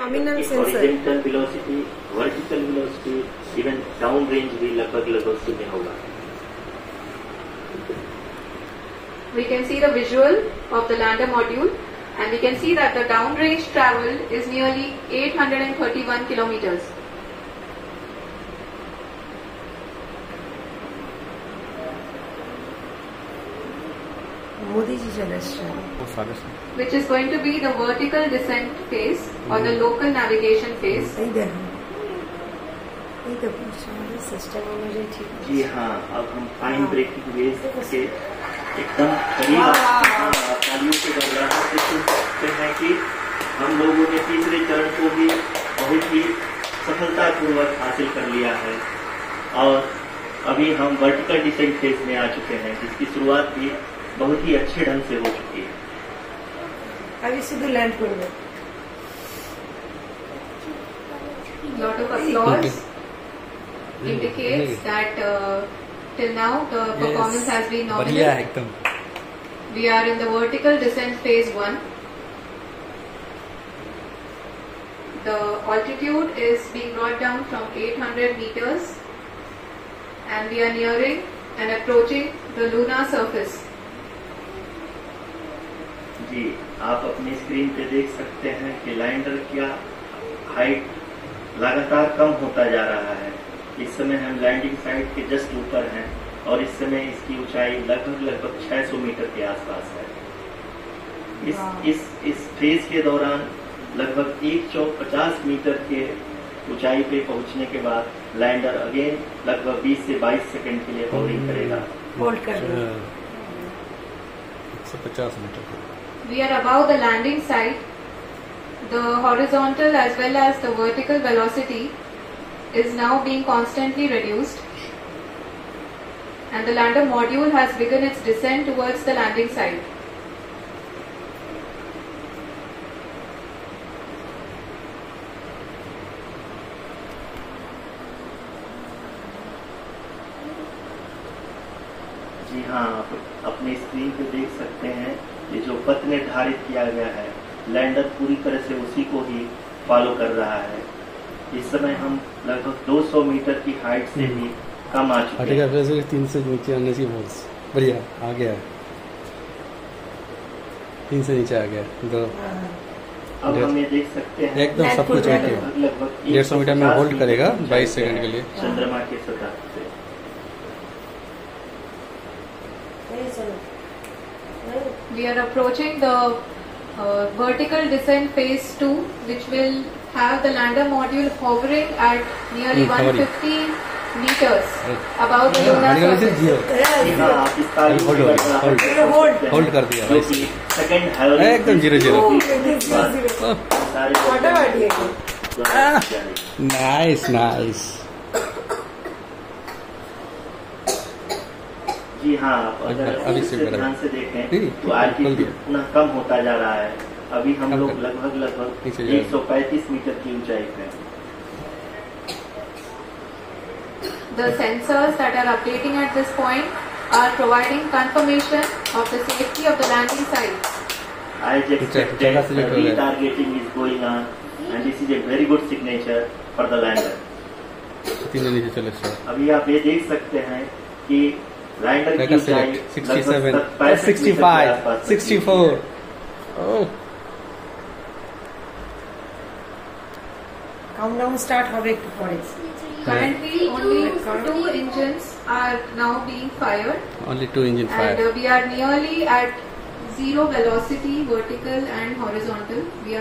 Nominal horizontal velocity, vertical velocity, even down range भी लगभग शून्य होगा। We can see the visual of the lander module, and we can see that the downrange traveled is nearly 831 kilometers. Modi ji चले Which is going to be the vertical descent phase or the local navigation phase. जी हाँ, अब हम fine breaking wave के एकदम करीब तालियों के गड़गड़ाहट से सुन सकते हैं कि हम लोगों ने तीसरे चरण को भी बहुत ही सफलतापूर्वक हासिल कर लिया है और अभी हम वर्टिकल डिसेंट फेज में आ चुके हैं, जिसकी शुरुआत भी बहुत ही अच्छे ढंग से हो चुकी है। अभी सीधे लैंड कर दो। Lot of applause indicates that till now the performance has been nominal. We are in the vertical descent phase 1. The altitude is being brought down from 800 meters and we are nearing and approaching the lunar surface. जी, आप अपनी screen पे देख सकते हैं कि lander का height लगातार कम होता जा रहा है। इस समय हम लैंडिंग साइट के जस्ट ऊपर हैं और इस समय इसकी ऊंचाई लगभग 600 मीटर के आसपास है। इस फेज के दौरान लगभग 150 मीटर के ऊंचाई पे पहुंचने के बाद लैंडर अगेन लगभग 20 से 22 सेकंड के लिए होल्डिंग करेगा। होल्ड करेगा 150 metre. We are above the landing site. The horizontal as well as the vertical velocity is now being constantly reduced, and the lander module has begun its descent towards the landing site. जी हाँ, आप अपनी screen पे देख सकते हैं ये जो पथ निर्धारित किया गया है, लैंडर पूरी तरह से उसी को ही फॉलो कर रहा है। इस समय हम लगभग 200 मीटर की हाइट से भी कम आ चुके हैं। 3 से नीचे आने की बहुत बढ़िया आ गया, 3 से नीचे आ गया। अब हम ये देख सकते हैं एकदम सब कुछ लगभग 150 मीटर में होल्ड करेगा 22 सेकंड के लिए चंद्रमा के सतह से। We are approaching the vertical descent phase 2, which will have the lander module hovering at nearly 150 meters above the lunar surface. Hold कर दिया सेकंड एकदम 0-0। नाइस। जी हाँ, अगर इसे ध्यान से देखें तो आल्टीट्यूड पुनः कम होता जा रहा है। अभी हम लोग लगभग 135 मीटर की ऊंचाई पे। The sensors that are updating at this point are providing confirmation of the safety of the landing site. As expected, the retargeting is going on, and this is a very good signature for the lander. अभी आप ये देख सकते हैं कि lander की ऊंचाई 67, 65, 64। Countdown start होवे पड़े। Currently, only 2 engines are now being fired. Only 2 engines fired. And we are nearly at 0 velocity, vertical and horizontal. We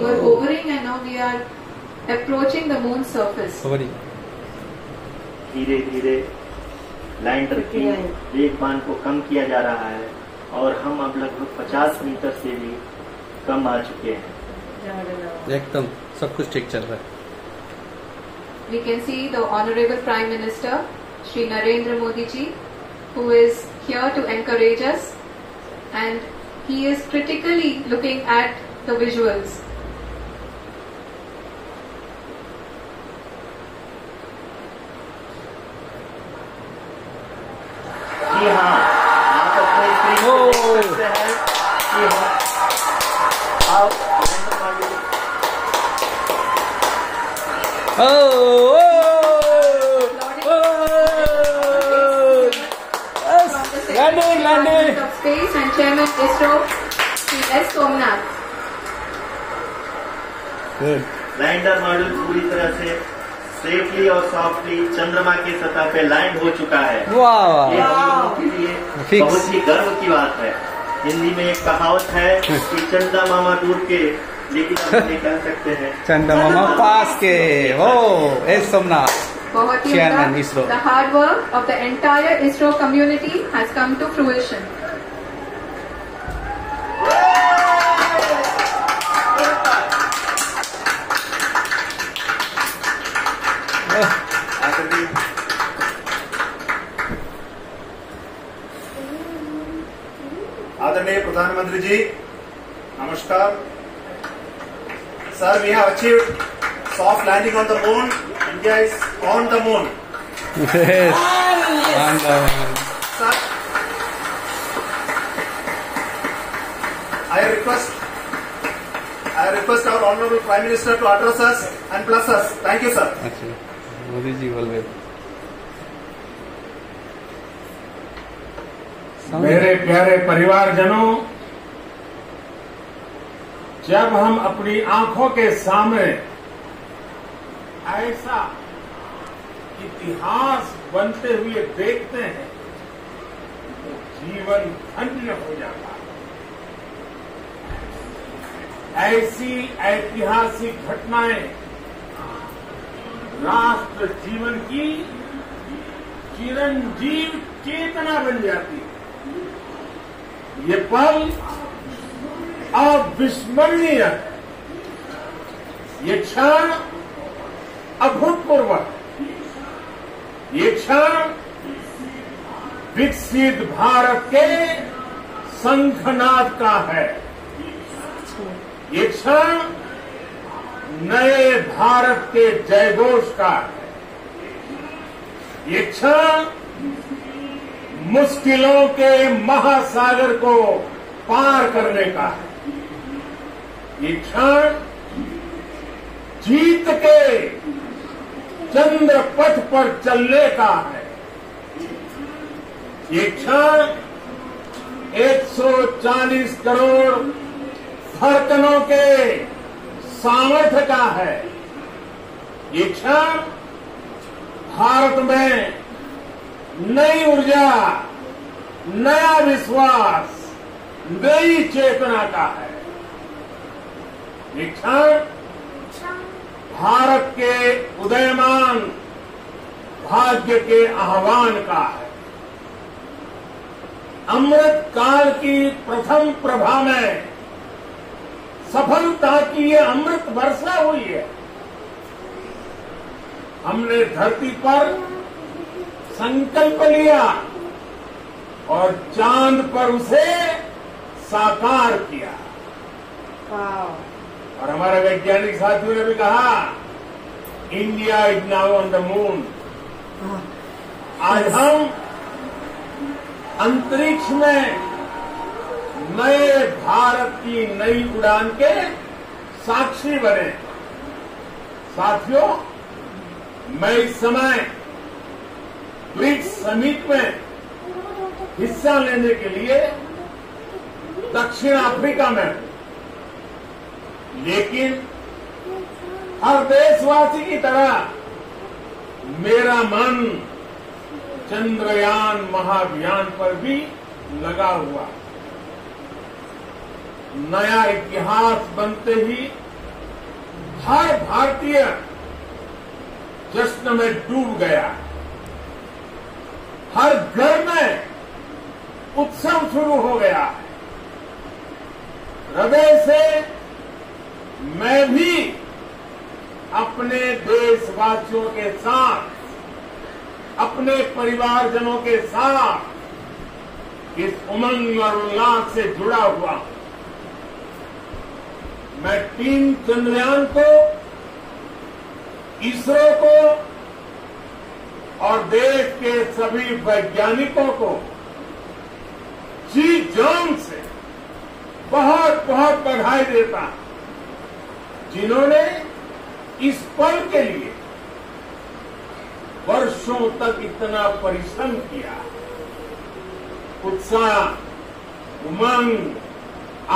were hovering, and now we are approaching the moon's surface. धीरे धीरे lander की वेगमान को कम किया जा रहा है और हम अब लगभग 50 मीटर से भी कम आ चुके हैं। एकदम सब कुछ ठीक चल रहा है। We can see the Honorable Prime Minister, Shri Narendra Modi ji, who is here to encourage us, and he is critically looking at the visuals. जी हाँ, आप अपने स्क्रीन पे देख सकते हैं कि आप Oh! Yes! Landing! Of Space and Chairman ISRO, Sri S. Somnath. Good. Lander module पूरी तरह से सेफली और सॉफ्टली चंद्रमा की सतह पे लैंड हो चुका है। Wow! ये हम लोगों के लिए Fix. बहुत ही गर्व की बात है। हिंदी में एक कहावत है कि चंदा मामा दूर के, लेकिन हम ये कह सकते हैं चंदा मामा पास के। Oh! S. Somnath. बहुत ही Chairman उम्दा। ISRO. The hard work of the entire ISRO community has come to fruition. आदरणीय प्रधानमंत्री जी, नमस्कार। Sir, we have achieved soft landing on the moon. India is on the moon. Yes. Wonderful. Sir, I request our Honorable Prime Minister to address us and bless us. Thank you, sir. अच्छा, मोदी जी बोल मेरे प्यारे परिवारजनों, जब हम अपनी आंखों के सामने ऐसा इतिहास बनते हुए देखते हैं तो जीवन धन्य हो जाता है। ऐसी ऐतिहासिक घटनाएं राष्ट्र जीवन की चिरंजीव चेतना बन जाती है। ये पल अविस्मरणीय है, ये क्षण अभूतपूर्व है, ये क्षण विकसित भारत के शंखनाद का है, ये क्षण नए भारत के जयघोष का है, ये क्षण मुश्किलों के महासागर को पार करने का है, ये क्षण जीत के चंद्र पथ पर चलने का है, ये क्षण 140 करोड़ धड़कनों के सामर्थ्य का है, ये क्षण भारत में नई ऊर्जा, नया विश्वास, नई चेतना का है, ये क्षण भारत के उदयमान भाग्य के आह्वान का है। अमृत काल की प्रथम प्रभा में सफलता की ये अमृत वर्षा हुई है। हमने धरती पर संकल्प लिया और चांद पर उसे साकार किया। और हमारे वैज्ञानिक साथियों ने भी कहा, India is now on the moon. आज हम अंतरिक्ष में नए भारत की नई उड़ान के साक्षी बने। साथियों, मैं इस समय ब्रिक्स समिट में हिस्सा लेने के लिए दक्षिण अफ्रीका में हूं, लेकिन हर देशवासी की तरह मेरा मन चंद्रयान महाअभियान पर भी लगा हुआ। नया इतिहास बनते ही हर भारतीय जश्न में डूब गया। हर घर में उत्सव शुरू हो गया। हृदय से मैं भी अपने देशवासियों के साथ, अपने परिवारजनों के साथ इस उमंग और उल्लास से जुड़ा हुआ हूं। मैं टीम चंद्रयान को, इसरो को और देश के सभी वैज्ञानिकों को जी जान से बहुत बहुत बधाई देता हूं, जिन्होंने इस पल के लिए वर्षों तक इतना परिश्रम किया, उत्साह, उमंग,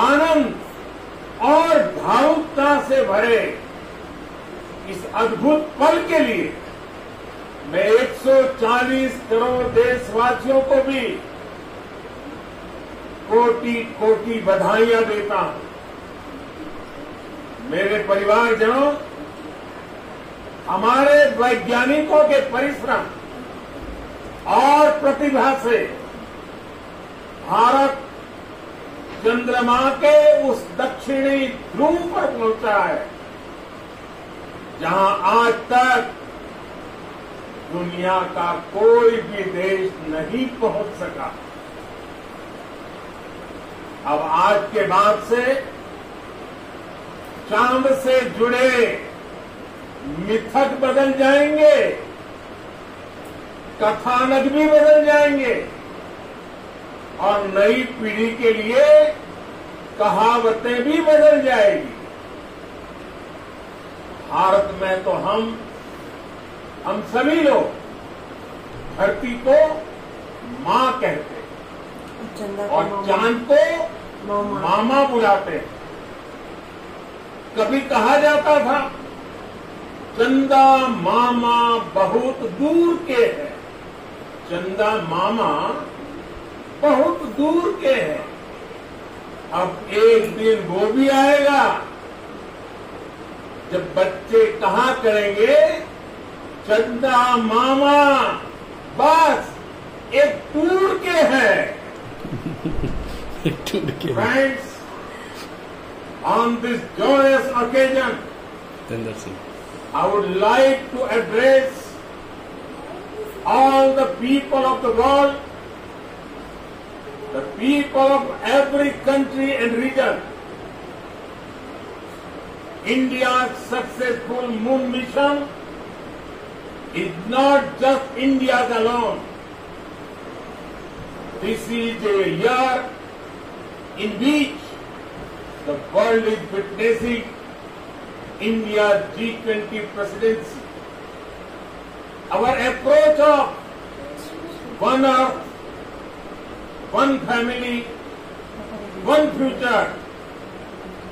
आनंद और भावुकता से भरे इस अद्भुत पल के लिए मैं 140 करोड़ देशवासियों को भी कोटि कोटि बधाइयां देता हूं। मेरे परिवारजनों, हमारे वैज्ञानिकों के परिश्रम और प्रतिभा से भारत चंद्रमा के उस दक्षिणी ध्रुव पर पहुंचा है जहां आज तक दुनिया का कोई भी देश नहीं पहुंच सका। अब आज के बाद से चांद से जुड़े मिथक बदल जाएंगे, कथानक भी बदल जाएंगे और नई पीढ़ी के लिए कहावतें भी बदल जाएगी। भारत में तो हम सभी लोग धरती को मां कहते हैं और चांद को मामा बुलाते हैं। कभी कहा जाता था चंदा मामा बहुत दूर के है, चंदा मामा बहुत दूर के है। अब एक दिन वो भी आएगा जब बच्चे कहा करेंगे चंदा मामा बस एक टूर के हैं। Friends, on this joyous occasion, I would like to address all the people of the world, the people of every country and region. India's successful moon mission is not just India's alone. This is a year in which the world is witnessing India's G20 presidency. Our approach of one earth, one family, one future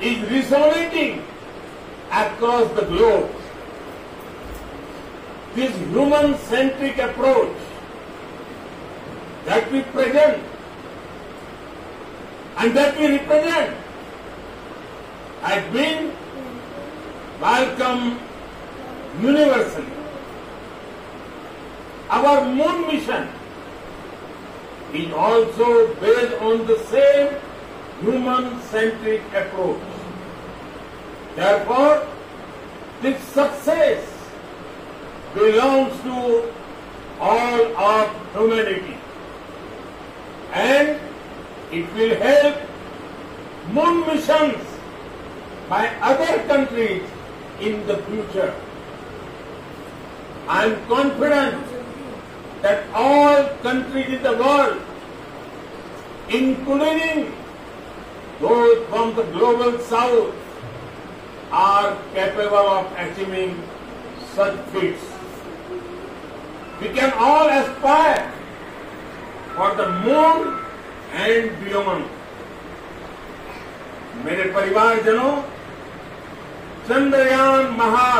is resonating across the globe. This human-centric approach that we present and that we represent has been welcomed universally. Our moon mission is also based on the same human-centric approach. Therefore, this success belongs to all of humanity, and it will help moon missions by other countries in the future. I am confident that all countries in the world, including those from the global south, are capable of achieving such feats. We can all aspire for the moon and beyond. मेरे परिवारजनों, चंद्रयान महान